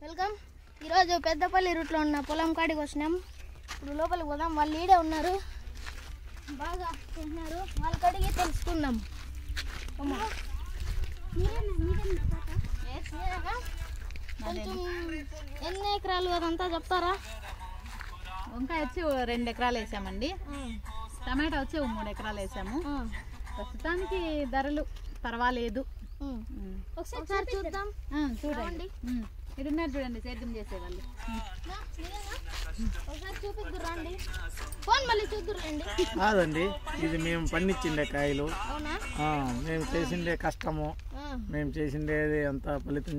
Welcome. ఈరోజు పెద్దపల్లి రూట్లో ఉన్న పొలం కాడికి వచ్చినాం. ఇప్పుడు లోపలికి పోదాం. వాళ్ళు ఈడే ఉన్నారు, బాగా తింటున్నారు. వాళ్ళ కాడికి తెలుసుకుందాం. కొంచెం ఎన్ని ఎకరాలు అదంతా చెప్తారా? వంకాయ వచ్చి 2 ఎకరాలు వేసామండి. టమాటా వచ్చి 3 ఎకరాలు వేసాము. ప్రస్తుతానికి ధరలు పర్వాలేదు. ఒకసారి చూద్దాం. చూడండి, ఇడున్నారు చూడండి సేద్యం చేసేవాళ్ళు. ఒకసారి చూపిద్దురండి. ఫోన్ మళ్ళీ చూద్దురండి. కాదండి, ఇది మేము పండించిండే కాయలు. అవునా? మేము చేసిండే కష్టము, మేము చేసిండేది అంతా ఫలితం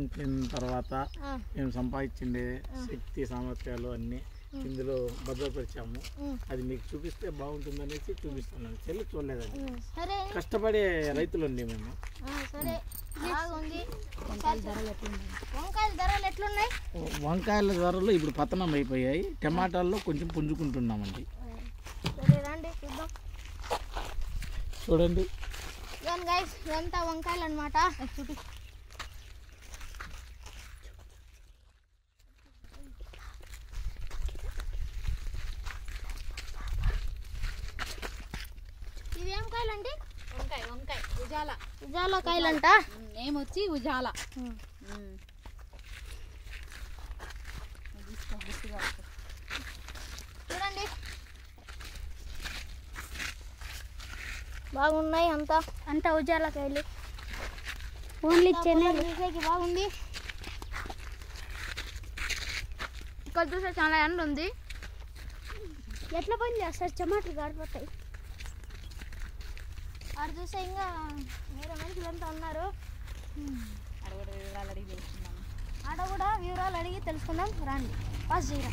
తర్వాత మేము సంపాదించిండే శక్తి సామర్థ్యాలు అన్నీ ఇందులో భద్రపరిచాము. అది మీకు చూపిస్తే బాగుంటుందనేసి చూపిస్తున్నాను. చెల్లి చూడలేదండి. కష్టపడే రైతులు అండి మేము. సరే, బాగుంది. వంకాయల ధరలు ఎట్లున్నాయి? వంకాయల ధరలు ఇప్పుడు పతనం అయిపోయాయి. టమాటాల్లో కొంచెం పుంజుకుంటున్నామండి. సరే రండి చూద్దాం. చూడండి గైస్, ఇదంతా వంకాయలు అనమాట. ఇవి ఏం కాయలండి? వంకాయ ఉజాల ఉజాల కాయలంట. ఏమొచ్చి ఉజాల. చూడండి, బాగున్నాయి. అంతా ఉజాల కాయలు. ఓన్లీ చూసేకి బాగుంది. ఇక్కడ చూసే చాలా ఎండ ఉంది. ఎట్లా పని చేస్తారు? టమాటాలు గారిపోతాయి. ఆడ చూసే ఇంకా వేరే మనుషులు ఎంత ఉన్నారు. ఆడ కూడా వివరాలు అడిగి తెలుసుకుందాం. రండి, పాస్ చేయరా.